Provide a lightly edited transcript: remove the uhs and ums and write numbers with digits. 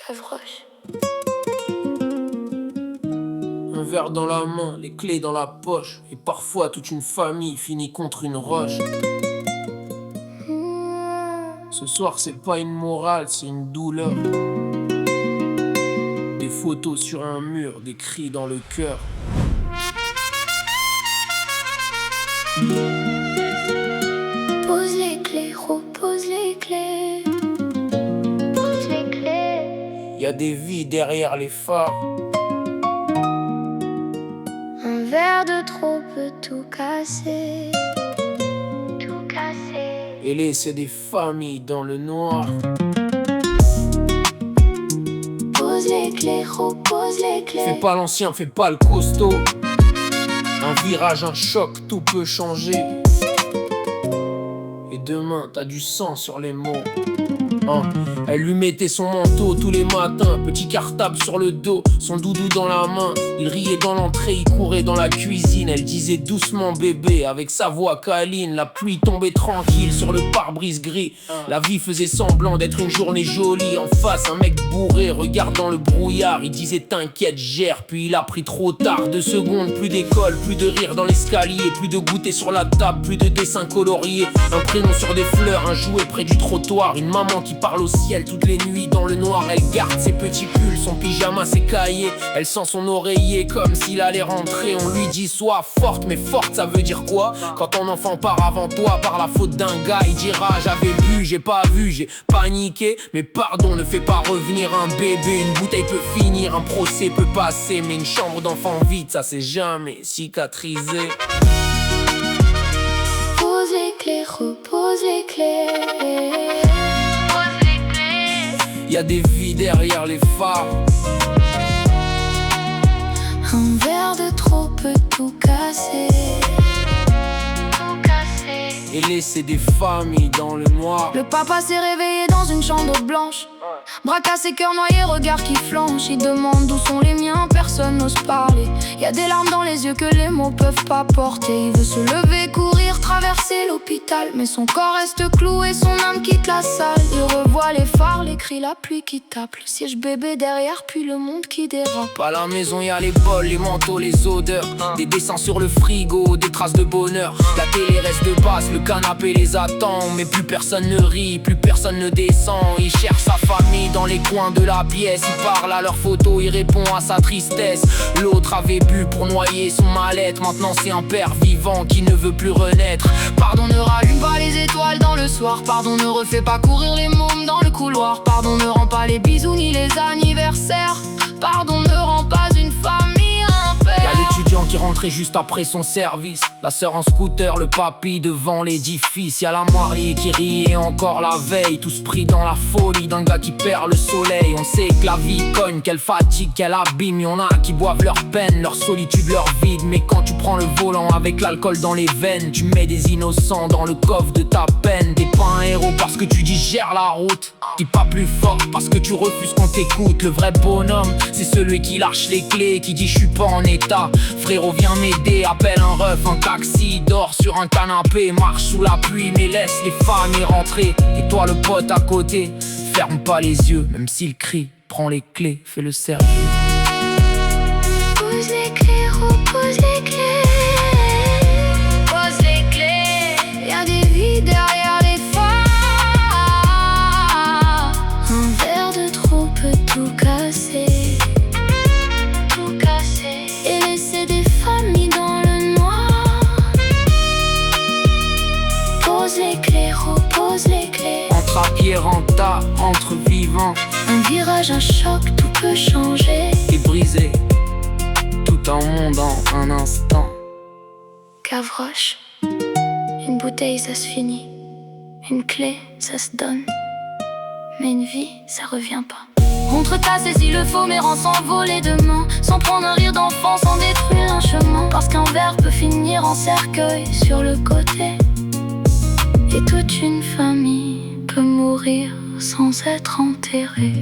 Gavroche. Un verre dans la main, les clés dans la poche. Et parfois toute une famille finit contre une roche. Ce soir c'est pas une morale, c'est une douleur. Des photos sur un mur, des cris dans le cœur. Pose les clés, repose les clés. Pose les clés. Y a des vies derrière les phares. Un verre de trop peut tout casser. Tout casser. Et laisser des familles dans le noir. Pose les clés, repose les clés. Fais pas l'ancien, fais pas le costaud. Un virage, un choc, tout peut changer. Et demain, t'as du sang sur les mots. Elle lui mettait son manteau tous les matins, petit cartable sur le dos, son doudou dans la main. Il riait dans l'entrée, il courait dans la cuisine. Elle disait doucement bébé avec sa voix câline. La pluie tombait tranquille sur le pare-brise gris. La vie faisait semblant d'être une journée jolie. En face, un mec bourré regardant le brouillard. Il disait t'inquiète, gère, puis il a pris trop tard. 2 secondes, plus d'école, plus de rire dans l'escalier, plus de goûter sur la table, plus de dessins coloriés. Un prénom sur des fleurs, un jouet près du trottoir. Une maman qui parle au ciel toutes les nuits dans le noir. Elle garde ses petits pulls, son pyjama, ses cahiers. Elle sent son oreiller comme s'il allait rentrer. On lui dit sois forte, mais forte ça veut dire quoi? Quand ton enfant part avant toi par la faute d'un gars, il dira j'avais vu, j'ai pas vu, j'ai paniqué. Mais pardon, ne fais pas revenir un bébé. Une bouteille peut finir, un procès peut passer, mais une chambre d'enfant vide, ça c'est jamais cicatrisé. Pose les clés, repose les clés. Y a des vies derrière les phares. Un verre de trop peut tout casser. Tout casser. Et laisser des familles dans le noir. Le papa s'est réveillé dans une chambre blanche. Bras cassés, cœur noyé, regard qui flanche. Il demande d'où sont les miens, personne n'ose parler. Y a des larmes dans les yeux que les mots peuvent pas porter. Il veut se lever, courir, traverser l'hôpital, mais son corps reste cloué, son âme quitte la salle. Il revoit les phares, les cris, la pluie qui tape, le siège bébé derrière, puis le monde qui dérape. À la maison y a les bols, les manteaux, les odeurs. Des dessins sur le frigo, des traces de bonheur. La télé reste de basse, le canapé les attend. Mais plus personne ne rit, plus personne ne descend. Il cherche sa famille dans les coins de la pièce. Il parle à leurs photos, il répond à sa tristesse. L'autre avait bu pour noyer son mal-être. Maintenant c'est un père vivant qui ne veut plus renaître. Pardon, ne rallume pas les étoiles dans le soir. Pardon, ne refais pas courir les mômes dans le couloir. Pardon, ne rend pas les bisous ni les anniversaires. Pardon, ne rend pas une famille un père. Y'a l'étudiant qui rentrait juste après son service. La sœur en scooter, le papy devant l'édifice. Y'a la mariée qui riait encore la veille. Tous pris dans la folie d'un gars qui perd le soleil. On sait que la vie cogne, qu'elle fatigue, qu'elle abîme. Y'en a qui boivent leur peine, leur solitude, leur vide. Mais quand tu prends le volant avec l'alcool dans les veines, tu mets des innocents dans le coffre de ta peine. T'es pas un héros parce que tu digères la route. T'es pas plus fort parce que tu refuses qu'on t'écoute. Le vrai bonhomme, c'est celui qui lâche les clés, qui dit je suis pas en état. Frérot viens m'aider, appelle un ref, un taxi. Dors sur un canapé, marche sous la pluie, mais laisse les familles rentrer. Et toi le pote à côté, ferme pas les yeux, même s'il crie. Prends les clés, fais le sérieux. Pose les clés, repose les clés. Pose les clés. Y'a des vies derrière les phares. Un verre de trop peut tout casser. Tout casser. Et laisser des familles dans le noir. Pose les clés, repose les clés. Entre à pied, renta, entre vivants. Un virage, un choc, tout peut changer. Et briser tout un monde en un instant. Gavroche. Une bouteille, ça se finit. Une clé, ça se donne. Mais une vie, ça revient pas. Contre ta saisie le faux, mais rend s'envoler demain. Sans prendre un rire d'enfant, sans détruire un chemin. Parce qu'un verre peut finir en cercueil sur le côté. Et toute une famille peut mourir sans être enterrée.